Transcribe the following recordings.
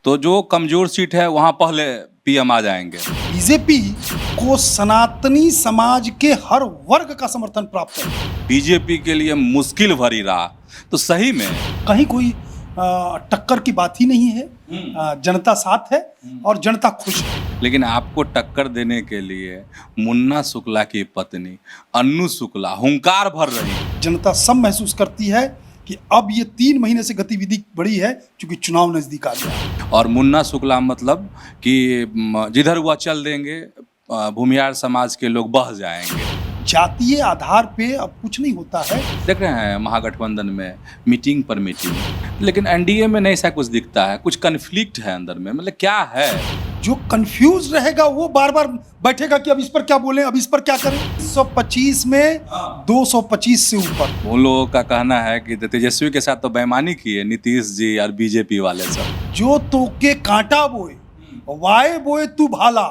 तो जो कमजोर सीट है वहां पहले पीएम आ जाएंगे। बीजेपी को सनातनी समाज के हर वर्ग का समर्थन प्राप्त है। बीजेपी के लिए मुश्किल भरी राह, तो सही में कहीं कोई टक्कर की बात ही नहीं है। जनता साथ है और जनता खुश है। लेकिन आपको टक्कर देने के लिए मुन्ना शुक्ला की पत्नी अन्नू शुक्ला हुंकार भर रही है। जनता सब महसूस करती है कि अब ये 3 महीने से गतिविधि बढ़ी है क्योंकि चुनाव नजदीक आ गया है। और मुन्ना शुक्ला मतलब कि जिधर वह चल देंगे भूमिहार समाज के लोग बह जाएंगे। जातीय आधार पे अब कुछ नहीं होता है। देख रहे हैं महागठबंधन में मीटिंग पर मीटिंग, लेकिन एनडीए में नहीं ऐसा कुछ दिखता है। कुछ कन्फ्लिक्ट है अंदर में, मतलब क्या है? जो कंफ्यूज रहेगा वो बार बार बैठेगा कि अब इस पर क्या बोलें, अब इस पर क्या करें। 125 में 225 से ऊपर। उन लोगों का कहना है कि तेजस्वी के साथ तो बेईमानी की है नीतीश जी और बीजेपी वाले सब। जो तो के कांटा बोए वाए बोए तू भाला,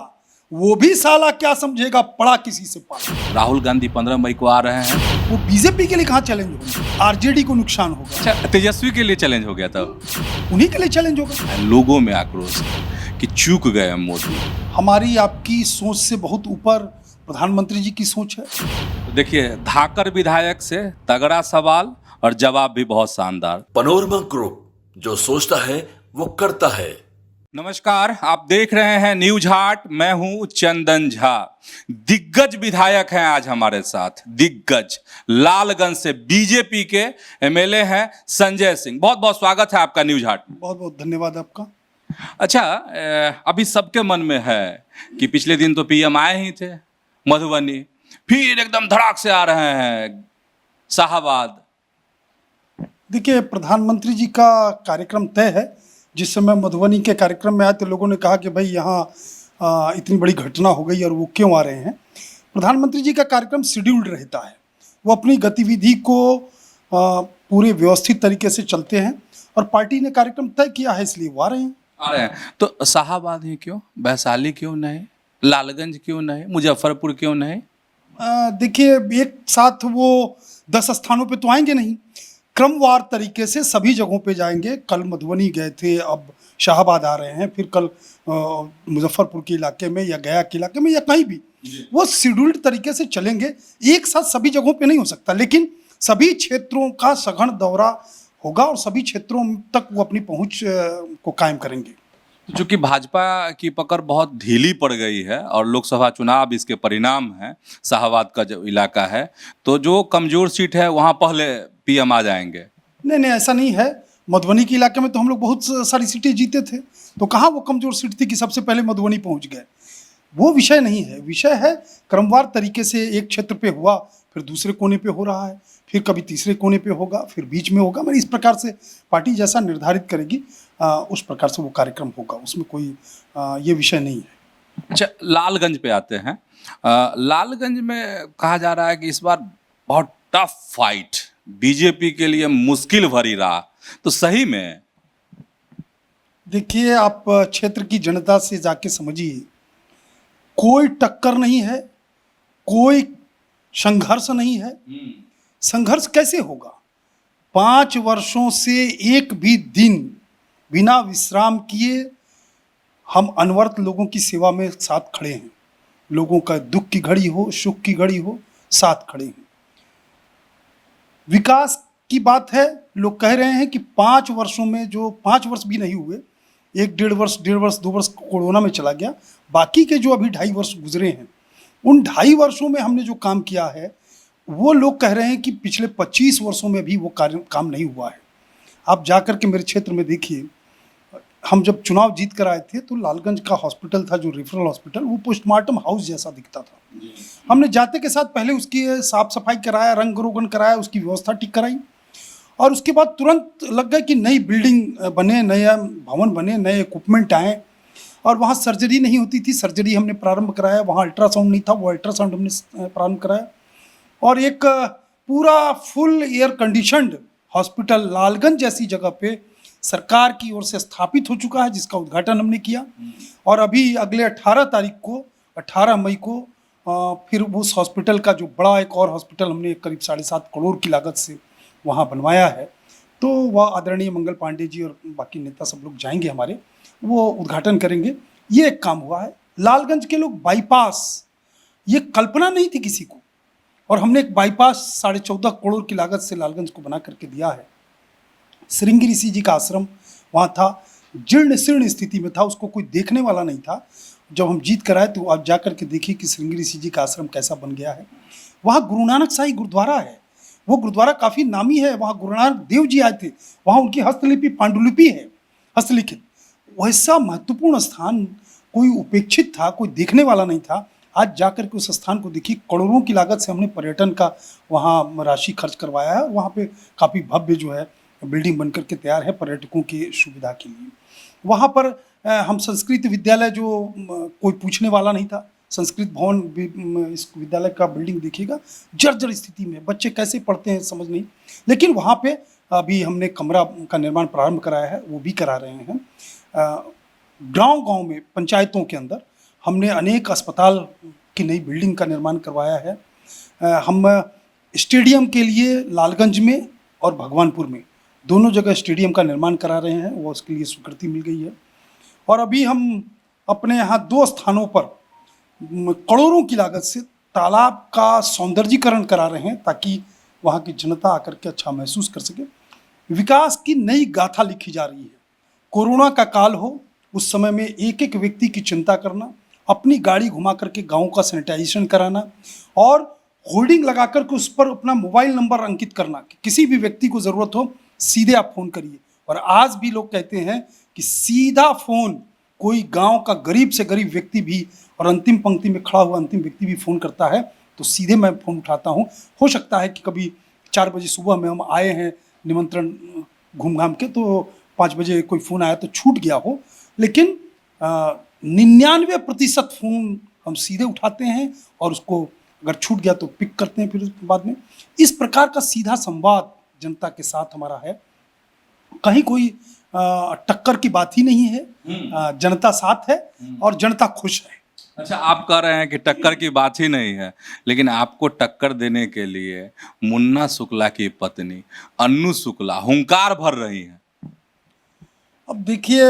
वो भी साला क्या समझेगा पड़ा किसी से पाला। राहुल गांधी 15 मई को आ रहे हैं। वो बीजेपी के लिए कहाँ चैलेंज होगा, आरजेडी को नुकसान होगा। अच्छा, तेजस्वी के लिए चैलेंज हो गया था, उन्हीं के लिए चैलेंज होगा। लोगों में आक्रोश कि चूक गए मोदी। हमारी आपकी सोच से बहुत ऊपर प्रधानमंत्री जी की सोच है। तो देखिए, धाकर विधायक से तगड़ा सवाल और जवाब भी बहुत शानदार। पनोरमा ग्रुप, जो सोचता है वो करता है। नमस्कार, आप देख रहे हैं न्यूज हाट। मैं हूं चंदन झा। दिग्गज विधायक हैं आज हमारे साथ, दिग्गज लालगंज से बीजेपी के एमएलए हैं संजय सिंह। बहुत बहुत स्वागत है आपका न्यूज हाट में। बहुत बहुत धन्यवाद आपका। अच्छा, अभी सबके मन में है कि पिछले दिन तो पीएम आए ही थे मधुबनी, फिर एकदम धड़ाक से आ रहे हैं शाहबाद। देखिए, प्रधानमंत्री जी का कार्यक्रम तय है। जिस समय मधुबनी के कार्यक्रम में आए तो लोगों ने कहा कि भाई यहाँ इतनी बड़ी घटना हो गई और वो क्यों आ रहे हैं। प्रधानमंत्री जी का कार्यक्रम शेड्यूल्ड रहता है। वो अपनी गतिविधि को पूरे व्यवस्थित तरीके से चलते हैं और पार्टी ने कार्यक्रम तय किया है, इसलिए वो आ रहे हैं। तो शाहबाद ही क्यों, वैशाली क्यों नहीं, लालगंज क्यों नहीं, मुजफ्फरपुर क्यों नहीं? देखिए, एक साथ वो 10 स्थानों पे तो आएंगे नहीं, क्रमवार तरीके से सभी जगहों पे जाएंगे। कल मधुबनी गए थे, अब शाहबाद आ रहे हैं, फिर कल मुजफ्फरपुर के इलाके में या गया के इलाके में या कहीं भी वो शेड्यूल्ड तरीके से चलेंगे। एक साथ सभी जगहों पे नहीं हो सकता, लेकिन सभी क्षेत्रों का सघन दौरा होगा और सभी क्षेत्रों तक वो अपनी पहुंच को कायम करेंगे। चूंकि भाजपा की पकड़ बहुत ढीली पड़ गई है और लोकसभा चुनाव इसके परिणाम है, शाहबाद का जो इलाका है, तो जो कमजोर सीट है वहां पहले पीएम आ जाएंगे। नहीं, ऐसा नहीं है। मधुबनी के इलाके में तो हम लोग बहुत सारी सीटें जीते थे, तो कहाँ वो कमजोर सीट थी कि सबसे पहले मधुबनी पहुंच गए। वो विषय नहीं है। विषय है क्रमवार तरीके से एक क्षेत्र पे हुआ, फिर दूसरे कोने पे हो रहा है, फिर कभी तीसरे कोने पे होगा, फिर बीच में होगा। मैंने इस प्रकार से पार्टी जैसा निर्धारित करेगी उस प्रकार से वो कार्यक्रम होगा, उसमें कोई ये विषय नहीं है। अच्छा, लालगंज पे आते हैं। लालगंज में कहा जा रहा है कि इस बार बहुत टफ फाइट, बीजेपी के लिए मुश्किल भरी राह, तो सही में? देखिए, आप क्षेत्र की जनता से जाके समझिए, कोई टक्कर नहीं है, कोई संघर्ष नहीं है। संघर्ष कैसे होगा? 5 वर्षों से एक भी दिन बिना विश्राम किए हम अनवरत लोगों की सेवा में साथ खड़े हैं। लोगों का दुख की घड़ी हो, सुख की घड़ी हो, साथ खड़े हैं। विकास की बात है, लोग कह रहे हैं कि 5 वर्षों में, जो 5 वर्ष भी नहीं हुए, 1 डेढ़ वर्ष 2 वर्ष कोरोना में चला गया, बाकी के जो अभी 2.5 वर्ष गुजरे हैं, उन 2.5 वर्षों में हमने जो काम किया है, वो लोग कह रहे हैं कि पिछले 25 वर्षों में भी वो काम नहीं हुआ है। आप जाकर के मेरे क्षेत्र में देखिए, हम जब चुनाव जीत कर आए थे तो लालगंज का हॉस्पिटल था, जो रेफरल हॉस्पिटल, वो पोस्टमार्टम हाउस जैसा दिखता था। हमने जाते के साथ पहले उसकी साफ सफाई कराया, रंग रोगन कराया, उसकी व्यवस्था ठीक कराई और उसके बाद तुरंत लग गए कि नई बिल्डिंग बने, नया भवन बने, नए इक्विपमेंट आए। और वहाँ सर्जरी नहीं होती थी, सर्जरी हमने प्रारंभ कराया। वहाँ अल्ट्रासाउंड नहीं था, वो अल्ट्रासाउंड हमने प्रारंभ कराया। और एक पूरा full air conditioned hospital Lalganj जैसी जगह पे सरकार की ओर से स्थापित हो चुका है, जिसका उद्घाटन हमने किया। और अभी अगले 18 मई को फिर उस हॉस्पिटल का जो बड़ा एक और हॉस्पिटल हमने करीब 7.5 करोड़ की लागत से वहाँ बनवाया है। तो वह आदरणीय मंगल पांडे जी और बाकी नेता सब लोग जाएंगे हमारे, वो उद्घाटन करेंगे। ये एक काम हुआ है। लालगंज के लोग बाईपास, ये कल्पना नहीं थी किसी को, और हमने एक बाईपास 14.5 करोड़ की लागत से लालगंज को बना करके दिया है। श्रृंगी ऋषि जी का आश्रम वहाँ था, जीर्ण शीर्ण स्थिति में था, उसको कोई देखने वाला नहीं था। जब हम जीत कर आए तो आप जा कर के देखिए कि श्रृंगी ऋषि जी का आश्रम कैसा बन गया है। वहाँ गुरु नानक शाही गुरुद्वारा है, वो गुरुद्वारा काफ़ी नामी है। वहाँ गुरु नानक देव जी आए थे, वहाँ उनकी हस्तलिपि पांडुलिपि है, हस्तलिखित। वैसा महत्वपूर्ण स्थान कोई उपेक्षित था, कोई देखने वाला नहीं था। आज जाकर के उस स्थान को देखिए, करोड़ों की लागत से हमने पर्यटन का वहाँ राशि खर्च करवाया है। वहाँ पे काफ़ी भव्य जो है बिल्डिंग बनकर के तैयार है पर्यटकों की सुविधा के लिए। वहाँ पर हम संस्कृत विद्यालय, जो कोई पूछने वाला नहीं था, संस्कृत भवन इस विद्यालय का बिल्डिंग देखिएगा, जर्जर स्थिति में, बच्चे कैसे पढ़ते हैं समझ नहीं। लेकिन वहाँ पे अभी हमने कमरा का निर्माण प्रारंभ कराया है, वो भी करा रहे हैं। गांव गांव में, पंचायतों के अंदर हमने अनेक अस्पताल की नई बिल्डिंग का निर्माण करवाया है। हम स्टेडियम के लिए लालगंज में और भगवानपुर में दोनों जगह स्टेडियम का निर्माण करा रहे हैं, वो उसके लिए स्वीकृति मिल गई है। और अभी हम अपने यहाँ 2 स्थानों पर करोड़ों की लागत से तालाब का सौंदर्यीकरण करा रहे हैं, ताकि वहाँ की जनता आकर के अच्छा महसूस कर सके। विकास की नई गाथा लिखी जा रही है। कोरोना का काल हो, उस समय में एक एक व्यक्ति की चिंता करना, अपनी गाड़ी घुमा करके गाँव का सैनिटाइजेशन कराना और होर्डिंग लगा करके उस पर अपना मोबाइल नंबर अंकित करना कि किसी भी व्यक्ति को ज़रूरत हो सीधे आप फ़ोन करिए। और आज भी लोग कहते हैं कि सीधा फ़ोन कोई गांव का गरीब से गरीब व्यक्ति भी, और अंतिम पंक्ति में खड़ा हुआ अंतिम व्यक्ति भी फ़ोन करता है तो सीधे मैं फ़ोन उठाता हूं। हो सकता है कि कभी 4 बजे सुबह में हम आए हैं निमंत्रण घूम घाम के, तो 5 बजे कोई फ़ोन आया तो छूट गया हो, लेकिन 99% फ़ोन हम सीधे उठाते हैं और उसको अगर छूट गया तो पिक करते हैं फिर बाद में। इस प्रकार का सीधा संवाद जनता के साथ हमारा है। कहीं कोई टक्कर की बात ही नहीं है। जनता साथ है और जनता खुश है। अच्छा, आप कह रहे हैं कि टक्कर की बात ही नहीं है, लेकिन आपको टक्कर देने के लिए मुन्ना शुक्ला की पत्नी अन्नू शुक्ला हुंकार भर रही हैं। अब देखिए,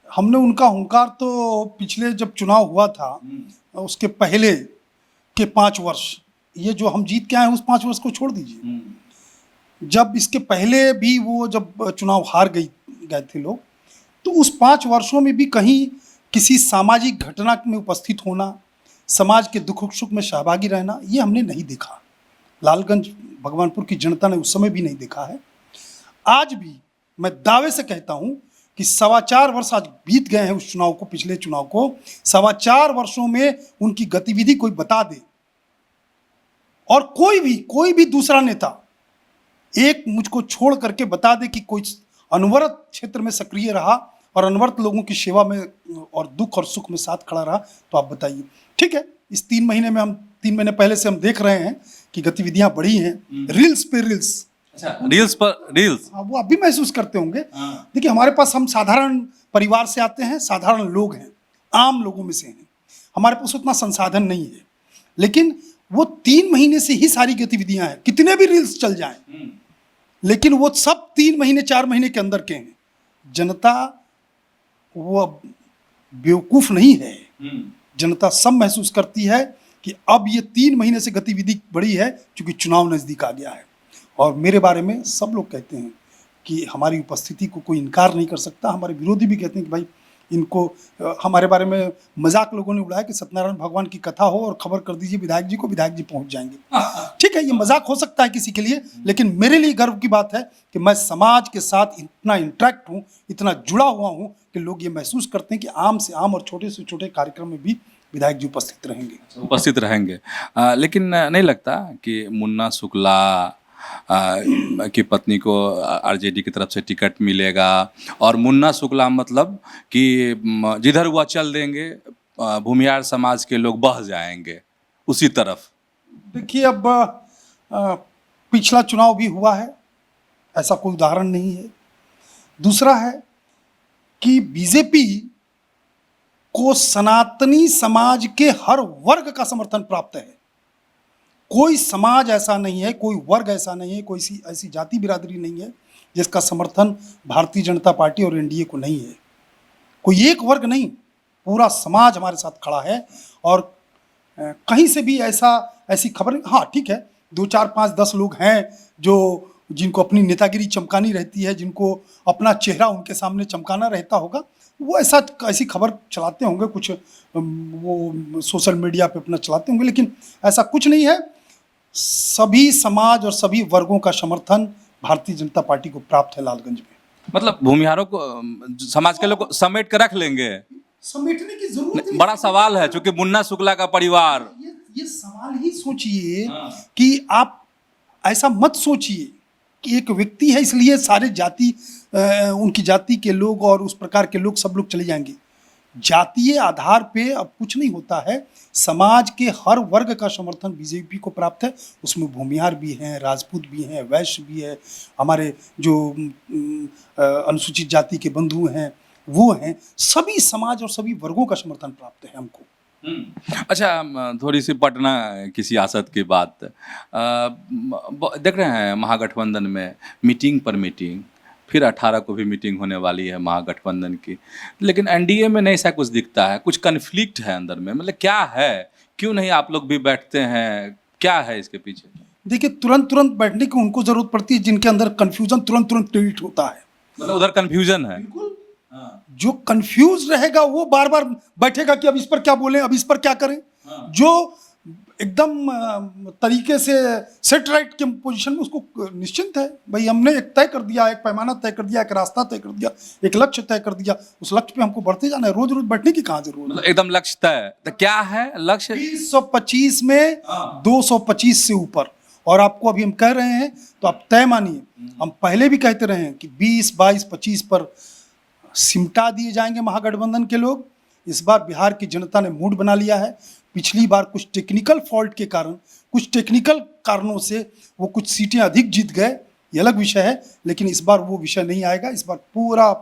हमने उनका हुंकार तो पिछले जब चुनाव हुआ था उसके पहले के 5 वर्ष, ये जो हम जीत के आए हैं उस 5 वर्ष को छोड़ दीजिए, जब इसके पहले भी वो जब चुनाव हार गए थे लोग, तो उस 5 वर्षों में भी कहीं किसी सामाजिक घटना में उपस्थित होना, समाज के दुख सुख में सहभागी रहना, ये हमने नहीं देखा। लालगंज भगवानपुर की जनता ने उस समय भी नहीं देखा है। आज भी मैं दावे से कहता हूँ कि 4.25 वर्ष आज बीत गए हैं उस चुनाव को, पिछले चुनाव को। 4.25 वर्षों में उनकी गतिविधि कोई बता दे, और कोई भी दूसरा नेता एक मुझको छोड़ करके बता दे कि कोई अनवरत क्षेत्र में सक्रिय रहा और अनवरत लोगों की सेवा में और दुख और सुख में साथ खड़ा रहा, तो आप बताइए। ठीक है, इस 3 महीने में हम 3 महीने पहले से हम देख रहे हैं कि गतिविधियां बढ़ी हैं, रील्स पे रील्स। अच्छा, रील्स पर रील्स, हाँ, वो आप भी महसूस करते होंगे। देखिए, हमारे पास, हम साधारण परिवार से आते हैं, साधारण लोग हैं, आम लोगों में से हैं, हमारे पास उतना संसाधन नहीं है, लेकिन वो 3 महीने से ही सारी गतिविधियां हैं। कितने भी रील्स चल जाएं, लेकिन वो सब 3 महीने 4 महीने के अंदर के हैं। जनता वो बेवकूफ नहीं है। जनता सब महसूस करती है कि अब ये 3 महीने से गतिविधि बढ़ी है क्योंकि चुनाव नज़दीक आ गया है। और मेरे बारे में सब लोग कहते हैं कि हमारी उपस्थिति को कोई इनकार नहीं कर सकता। हमारे विरोधी भी कहते हैं कि भाई इनको, हमारे बारे में मजाक लोगों ने उड़ाया कि सत्यनारायण भगवान की कथा हो और खबर कर दीजिए विधायक जी को, विधायक जी पहुंच जाएंगे। ठीक है, ये मजाक हो सकता है किसी के लिए, लेकिन मेरे लिए गर्व की बात है कि मैं समाज के साथ इतना इंटरेक्ट हूँ, इतना जुड़ा हुआ हूँ कि लोग ये महसूस करते हैं कि आम से आम और छोटे से छोटे कार्यक्रम में भी विधायक जी उपस्थित रहेंगे। लेकिन नहीं लगता कि मुन्ना शुक्ला की पत्नी को आरजेडी की तरफ से टिकट मिलेगा, और मुन्ना शुक्ला मतलब कि जिधर वह चल देंगे भूमिहार समाज के लोग बह जाएंगे उसी तरफ? देखिए, अब पिछला चुनाव भी हुआ है, ऐसा कोई उदाहरण नहीं है। दूसरा है कि बीजेपी को सनातनी समाज के हर वर्ग का समर्थन प्राप्त है। कोई समाज ऐसा नहीं है, कोई वर्ग ऐसा नहीं है, कोई ऐसी जाति बिरादरी नहीं है जिसका समर्थन भारतीय जनता पार्टी और एनडीए को नहीं है। कोई एक वर्ग नहीं, पूरा समाज हमारे साथ खड़ा है। और कहीं से भी ऐसी खबर, हाँ ठीक है, 2 4 5 10 लोग हैं जो जिनको अपनी नेतागिरी चमकानी रहती है, जिनको अपना चेहरा उनके सामने चमकाना रहता होगा, वो ऐसी खबर चलाते होंगे, कुछ वो सोशल मीडिया पे अपना चलाते होंगे, लेकिन ऐसा कुछ नहीं है। सभी समाज और सभी वर्गों का समर्थन भारतीय जनता पार्टी को प्राप्त है लालगंज में। मतलब भूमिहारों को समाज के लोग को समेट के रख लेंगे? समेटने की जरूरत नहीं। बड़ा सवाल है, क्योंकि मुन्ना शुक्ला का परिवार, ये सवाल ही सोचिए कि आप ऐसा मत सोचिए कि एक व्यक्ति है इसलिए सारे उनकी जाति के लोग और उस प्रकार के लोग सब लोग चले जाएंगे। जातीय आधार पे अब कुछ नहीं होता है। समाज के हर वर्ग का समर्थन बीजेपी को प्राप्त है। उसमें भूमिहार भी हैं, राजपूत भी हैं, वैश्य भी है, हमारे जो अनुसूचित जाति के बंधु हैं वो हैं। सभी समाज और सभी वर्गों का समर्थन प्राप्त है हमको। अच्छा, थोड़ी सी पटना की सियासत की बात देख रहे हैं। महागठबंधन में मीटिंग पर मीटिंग, फिर 18 को भी मीटिंग होने वाली है महागठबंधन की, लेकिन एनडीए में नहीं ऐसा कुछ दिखता है। कुछ कन्फ्लिक्ट है अंदर में, मतलब क्या है, क्यों नहीं आप लोग भी बैठते हैं, क्या है इसके पीछे? देखिए, तुरंत बैठने की उनको जरूरत पड़ती है जिनके अंदर कंफ्यूजन तुरंत क्रिएट होता है। मतलब उधर कंफ्यूजन है। बिल्कुल। जो कंफ्यूज रहेगा वो बार बार बैठेगा कि अब इस पर क्या बोलें, अब इस पर क्या करें। जो एकदम तरीके से सेट राइट के पोजीशन में, उसको निश्चिंत है भाई, हमने एक तय कर दिया, एक पैमाना तय कर दिया, एक रास्ता तय कर दिया, एक लक्ष्य तय कर दिया, उस लक्ष्य पे हमको बढ़ते जाना है। रोज रोज बैठने की कहाँ जरूरत है। मतलब एकदम लक्ष्य तय, तो क्या है लक्ष्य? 2025 में 225 से ऊपर। और आपको अभी हम कह रहे हैं तो आप तय मानिए, हम पहले भी कहते रहे हैं कि 20, 22, 25 पर सिमटा दिए जाएंगे महागठबंधन के लोग। इस बार बिहार की जनता ने मूड बना लिया है। पिछली बार कुछ टेक्निकल फॉल्ट के कारण, कुछ टेक्निकल कारणों से वो कुछ सीटें अधिक जीत गए, ये अलग विषय है, लेकिन इस बार वो विषय नहीं आएगा। इस बार पूरा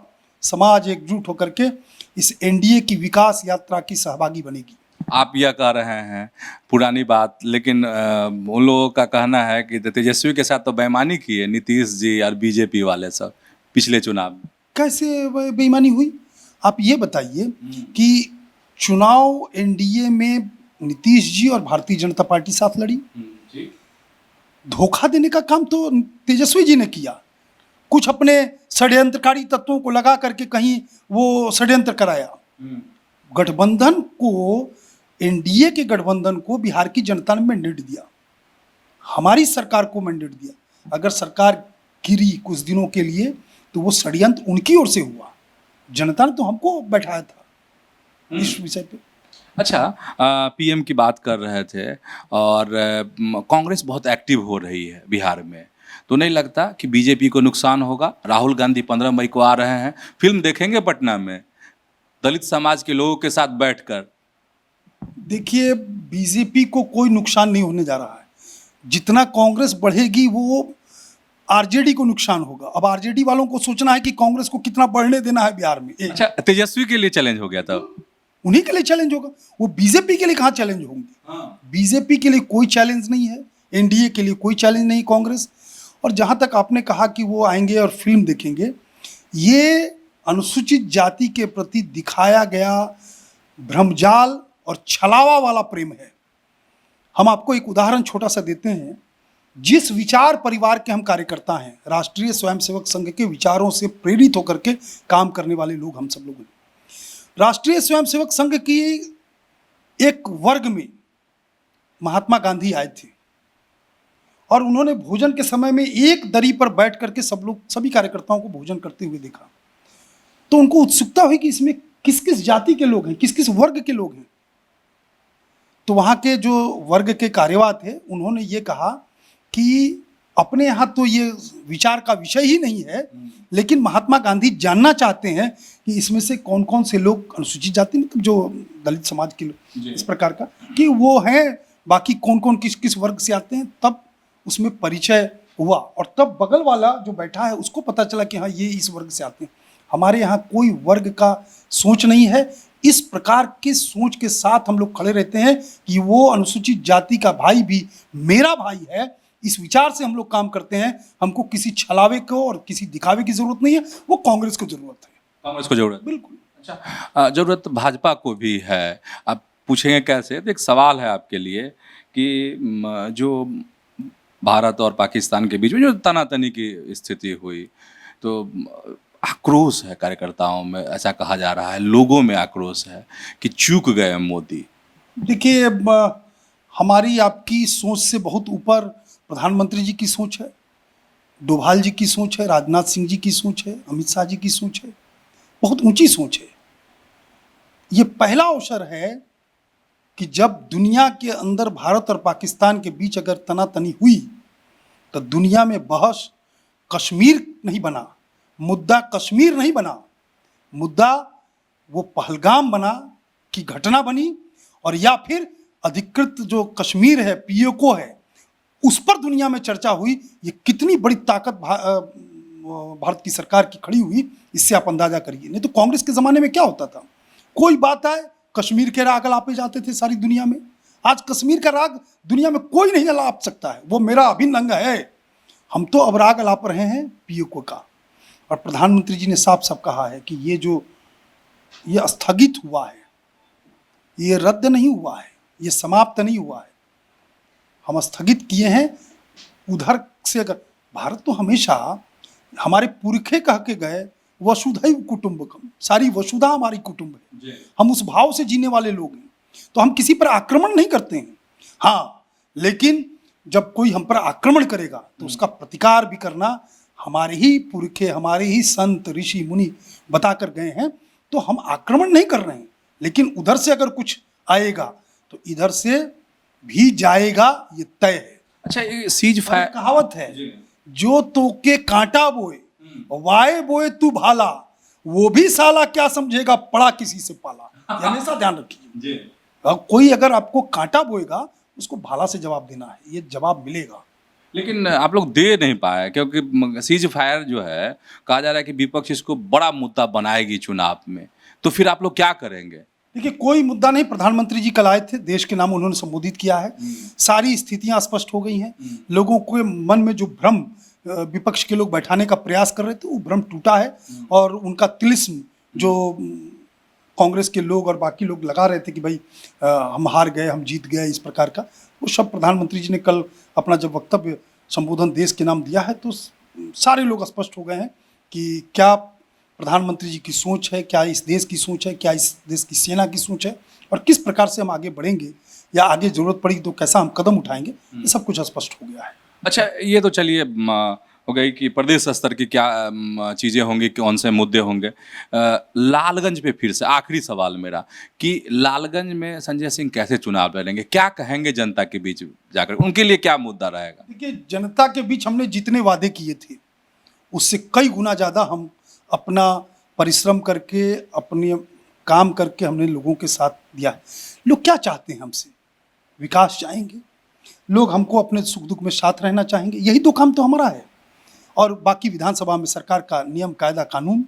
समाज एकजुट होकर के इस एनडीए की विकास यात्रा की सहभागी बनेगी। आप यह कह रहे हैं, पुरानी बात, लेकिन उन लोगों का कहना है कि तेजस्वी के साथ तो बेईमानी की है नीतीश जी और बीजेपी वाले सब पिछले चुनाव में। कैसे बेईमानी हुई? आप ये बताइए कि चुनाव एनडीए में नीतीश जी और भारतीय जनता पार्टी साथ लड़ी। धोखा देने का काम तो तेजस्वी जी ने किया। कुछ अपने षड्यंत्रकारी तत्वों को लगा करके कहीं वो षड्यंत्र कराया। गठबंधन को, एनडीए के गठबंधन को बिहार की जनता ने मैंडेट दिया, हमारी सरकार को मैंडेट दिया। अगर सरकार गिरी कुछ दिनों के लिए तो वो षड्यंत्र उनकी ओर से हुआ। जनता ने तो हमको बैठाया था इस विषय पे। अच्छा, पीएम की बात कर रहे थे और कांग्रेस बहुत एक्टिव हो रही है बिहार में, तो नहीं लगता कि बीजेपी को नुकसान होगा? राहुल गांधी 15 मई को आ रहे हैं, फिल्म देखेंगे पटना में दलित समाज के लोगों के साथ बैठकर। देखिए, बीजेपी को कोई नुकसान नहीं होने जा रहा है। जितना कांग्रेस बढ़ेगी वो आरजेडी को नुकसान होगा। अब आरजेडी वालों को सोचना है कि कांग्रेस को कितना बढ़ने देना है बिहार में। अच्छा, तेजस्वी के लिए चैलेंज हो गया था? उन्हीं के लिए चैलेंज होगा, वो बीजेपी के लिए कहाँ चैलेंज होंगे। बीजेपी के लिए कोई चैलेंज नहीं है, एनडीए के लिए कोई चैलेंज नहीं कांग्रेस। और जहाँ तक आपने कहा कि वो आएंगे और फिल्म देखेंगे, ये अनुसूचित जाति के प्रति दिखाया गया भ्रमजाल और छलावा वाला प्रेम है। हम आपको एक उदाहरण छोटा सा देते हैं। जिस विचार परिवार के हम कार्यकर्ता हैं, राष्ट्रीय स्वयंसेवक संघ के विचारों से प्रेरित होकर के काम करने वाले लोग हम सब लोग हैं। राष्ट्रीय स्वयंसेवक संघ की एक वर्ग में महात्मा गांधी आए थे और उन्होंने भोजन के समय में एक दरी पर बैठ करके सभी कार्यकर्ताओं को भोजन करते हुए देखा। तो उनको उत्सुकता हुई कि इसमें किस किस जाति के लोग हैं, किस किस वर्ग के लोग हैं। तो वहाँ के जो वर्ग के कार्यवाह थे, उन्होंने ये कहा कि अपने यहाँ तो ये विचार का विषय ही नहीं है, लेकिन महात्मा गांधी जानना चाहते हैं कि इसमें से कौन कौन से लोग अनुसूचित जाति, मतलब जो दलित समाज के लोग इस प्रकार का कि वो हैं, बाकी कौन कौन किस किस वर्ग से आते हैं। तब उसमें परिचय हुआ और तब बगल वाला जो बैठा है उसको पता चला कि हाँ, ये इस वर्ग से आते हैं। हमारे यहाँ कोई वर्ग का सोच नहीं है। इस प्रकार के सोच के साथ हम लोग खड़े रहते हैं कि वो अनुसूचित जाति का भाई भी मेरा भाई है। इस विचार से हम लोग काम करते हैं। हमको किसी छलावे को और किसी दिखावे की जरूरत नहीं है, वो कांग्रेस को जरूरत है। कांग्रेस को जरूरत? बिल्कुल। जरूरत भाजपा को भी है। आप पूछेंगे कैसे, तो एक सवाल है आपके लिए कि जो भारत और पाकिस्तान के बीच में जो तनातनी की स्थिति हुई, तो आक्रोश है कार्यकर्ताओं में, ऐसा कहा जा रहा है, लोगों में आक्रोश है कि चूक गए मोदी। देखिए, हमारी आपकी सोच से बहुत ऊपर प्रधानमंत्री जी की सोच है, डोभाल जी की सोच है, राजनाथ सिंह जी की सोच है, अमित शाह जी की सोच है, बहुत ऊंची सोच है। ये पहला अवसर है कि जब दुनिया के अंदर भारत और पाकिस्तान के बीच अगर तनातनी हुई तो दुनिया में बहस कश्मीर नहीं बना, मुद्दा कश्मीर नहीं बना, मुद्दा वो पहलगाम बना की घटना बनी, और या फिर अधिकृत जो कश्मीर है, पीओके है, उस पर दुनिया में चर्चा हुई। ये कितनी बड़ी ताकत भारत की सरकार की खड़ी हुई, इससे आप अंदाजा करिए। नहीं तो कांग्रेस के ज़माने में क्या होता था, कोई बात आए कश्मीर के राग अलापे जाते थे सारी दुनिया में। आज कश्मीर का राग दुनिया में कोई नहीं अलाप सकता है, वो मेरा अभिन्न अंग है। हम तो अब राग अलाप रहे हैं पीओके का, और प्रधानमंत्री जी ने साफ साफ कहा है कि ये स्थगित हुआ है, ये रद्द नहीं हुआ है, ये समाप्त नहीं हुआ है, हम स्थगित किए हैं। उधर से अगर भारत तो हमेशा हमारे पुरखे कह के गए वसुधैव कुटुंबकम, सारी वसुधा हमारी कुटुंब है, हम उस भाव से जीने वाले लोग हैं, तो हम किसी पर आक्रमण नहीं करते हैं। हाँ, लेकिन जब कोई हम पर आक्रमण करेगा तो उसका प्रतिकार भी करना हमारे ही पुरखे, हमारे ही संत ऋषि मुनि बता कर गए हैं, तो हम आक्रमण नहीं कर रहे हैं। लेकिन उधर से अगर कुछ आएगा तो इधर से भी जाएगा, ये तय है। अच्छा, ये सीज फायर कहावत है, जो तोके कांटा बोए वाए बोए तू भाला, वो भी साला क्या समझेगा पड़ा किसी से पाला। ये हमेशा ध्यान रखिए, कोई अगर आपको कांटा बोएगा उसको भाला से जवाब देना है, ये जवाब मिलेगा। लेकिन आप लोग दे नहीं पाए, क्योंकि सीज फायर जो है, कहा जा रहा है कि विपक्ष इसको बड़ा मुद्दा बनाएगी चुनाव में, तो फिर आप लोग क्या करेंगे? देखिए, कोई मुद्दा नहीं, प्रधानमंत्री जी कल आए थे, देश के नाम उन्होंने संबोधित किया है, सारी स्थितियां स्पष्ट हो गई हैं। लोगों के मन में जो भ्रम विपक्ष के लोग बैठाने का प्रयास कर रहे थे, वो भ्रम टूटा है, और उनका तिलिस्म जो कांग्रेस के लोग और बाकी लोग लगा रहे थे कि भाई हम हार गए, हम जीत गए, इस प्रकार का, वो सब प्रधानमंत्री जी ने कल अपना जब वक्तव्य संबोधन देश के नाम दिया है, तो सारे लोग स्पष्ट हो गए हैं कि क्या प्रधानमंत्री जी की सोच है, क्या इस देश की सोच है, क्या इस देश की सेना की सोच है, और किस प्रकार से हम आगे बढ़ेंगे, या आगे जरूरत पड़ी तो कैसा हम कदम उठाएंगे, ये सब कुछ स्पष्ट हो गया है। अच्छा, ये तो चलिए हो गई कि प्रदेश स्तर की क्या चीज़ें होंगी, कौन से मुद्दे होंगे। लालगंज पे फिर से आखिरी सवाल मेरा, कि लालगंज में संजय सिंह कैसे चुनाव लड़ेंगे, क्या कहेंगे जनता के बीच जाकर, उनके लिए क्या मुद्दा रहेगा? देखिए, जनता के बीच हमने जितने वादे किए थे उससे कई गुना ज़्यादा हम अपना परिश्रम करके, अपने काम करके हमने लोगों के साथ दिया है। लोग क्या चाहते हैं हमसे? विकास चाहेंगे, लोग हमको अपने सुख दुख में साथ रहना चाहेंगे, यही तो काम तो हमारा है। और बाकी विधानसभा में सरकार का नियम कायदा कानून,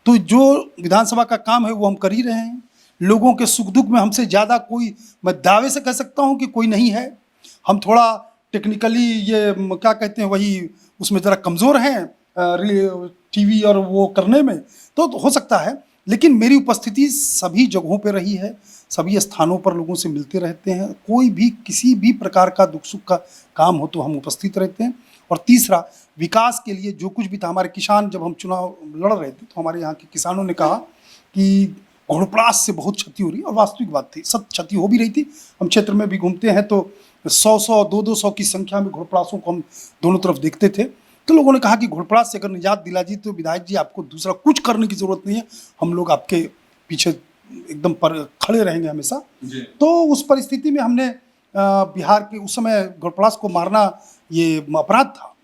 तो जो विधानसभा का काम है वो हम कर ही रहे हैं। लोगों के सुख दुख में हमसे ज़्यादा कोई, मैं दावे से कह सकता हूँ कि कोई नहीं है। हम थोड़ा टेक्निकली ये क्या कहते हैं, वही उसमें ज़रा कमज़ोर हैं टीवी और वो करने में, तो हो सकता है, लेकिन मेरी उपस्थिति सभी जगहों पर रही है, सभी स्थानों पर लोगों से मिलते रहते हैं। कोई भी किसी भी प्रकार का दुख सुख का काम हो तो हम उपस्थित रहते हैं। और तीसरा, विकास के लिए जो कुछ भी था, हमारे किसान, जब हम चुनाव लड़ रहे थे तो हमारे यहाँ के किसानों ने कहा कि घोड़पड़ास से बहुत क्षति हो रही है, और वास्तविक बात थी, सब क्षति हो भी रही थी। हम क्षेत्र में भी घूमते हैं तो 100-100, 200-200 की संख्या में घोड़पड़ासों को हम दोनों तरफ देखते थे। तो लोगों ने कहा कि घोड़पड़ास से अगर निजात दिला जी तो विधायक जी आपको दूसरा कुछ करने की जरूरत नहीं है, हम लोग आपके पीछे एकदम पर खड़े रहेंगे हमेशा। तो उस परिस्थिति में हमने बिहार के, उस समय घोड़पड़ास को मारना ये अपराध था,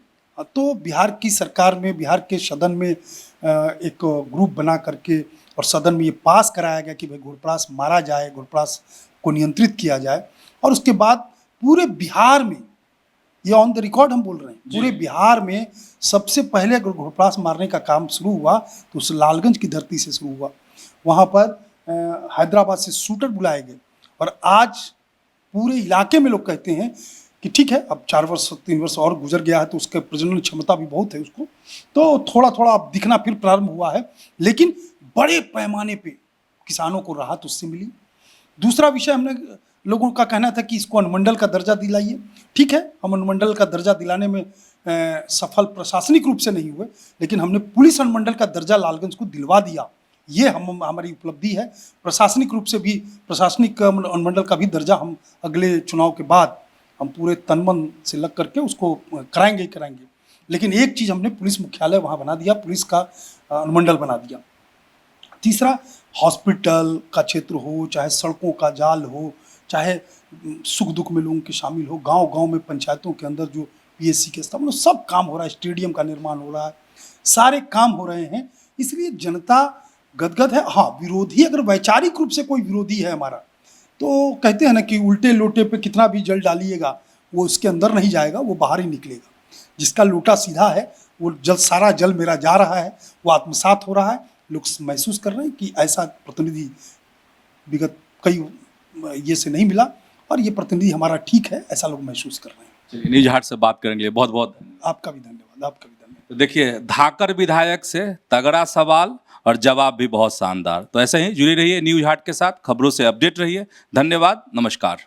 तो बिहार की सरकार में, बिहार के सदन में एक ग्रुप बना करके और सदन में ये पास कराया गया कि भाई घोड़पड़ास मारा जाए, घोड़पड़ास को नियंत्रित किया जाए। और उसके बाद पूरे बिहार में, ये ऑन द रिकॉर्ड हम बोल रहे हैं, पूरे बिहार में सबसे पहले अगर घोड़पड़ास मारने का काम शुरू हुआ तो उस लालगंज की धरती से शुरू हुआ। वहाँ पर हैदराबाद से शूटर बुलाए गए, और आज पूरे इलाके में लोग कहते हैं कि ठीक है, अब 4 वर्ष 3 वर्ष और गुजर गया है तो उसके प्रजनन क्षमता भी बहुत है उसको, तो थोड़ा थोड़ा अब दिखना फिर प्रारंभ हुआ है। लेकिन बड़े पैमाने पे किसानों को राहत उससे मिली। दूसरा विषय, हमने लोगों का कहना था कि इसको अनुमंडल का दर्जा दिलाइए। ठीक है, हम अनुमंडल का दर्जा दिलाने में सफल प्रशासनिक रूप से नहीं हुए, लेकिन हमने पुलिस अनुमंडल का दर्जा लालगंज को दिलवा दिया। ये हमारी उपलब्धि है। प्रशासनिक रूप से भी, प्रशासनिक अनुमंडल का भी दर्जा हम अगले चुनाव के बाद हम पूरे तन मन से लग करके उसको कराएंगे। लेकिन एक चीज़, हमने पुलिस मुख्यालय वहाँ बना दिया, पुलिस का अनुमंडल बना दिया। तीसरा, हॉस्पिटल का क्षेत्र हो, चाहे सड़कों का जाल हो, चाहे सुख दुख में लोगों के शामिल हो, गांव-गांव में पंचायतों के अंदर जो पीएससी के स्थापना, सब काम हो रहा है। स्टेडियम का निर्माण हो रहा है, सारे काम हो रहे हैं। इसलिए जनता गदगद है। हाँ, विरोधी, अगर वैचारिक रूप से कोई विरोधी है हमारा, तो कहते हैं ना कि उल्टे लोटे पे कितना भी जल डालिएगा वो उसके अंदर नहीं जाएगा, वो बाहर ही निकलेगा। जिसका लोटा सीधा है, वो सारा जल मेरा जा रहा है, वो आत्मसात हो रहा है। लोग महसूस कर रहे हैं कि ऐसा प्रतिनिधि विगत कई ये से नहीं मिला, और ये प्रतिनिधि हमारा ठीक है, ऐसा लोग महसूस कर रहे हैं। चलिए, न्यूज हाट से बात करने के लिए बहुत बहुत आपका भी धन्यवाद, आपका भी धन्यवाद। तो देखिए, धाकर विधायक से तगड़ा सवाल और जवाब भी बहुत शानदार। तो ऐसे ही जुड़े रहिए न्यूज हाट के साथ, खबरों से अपडेट रहिए। धन्यवाद, नमस्कार।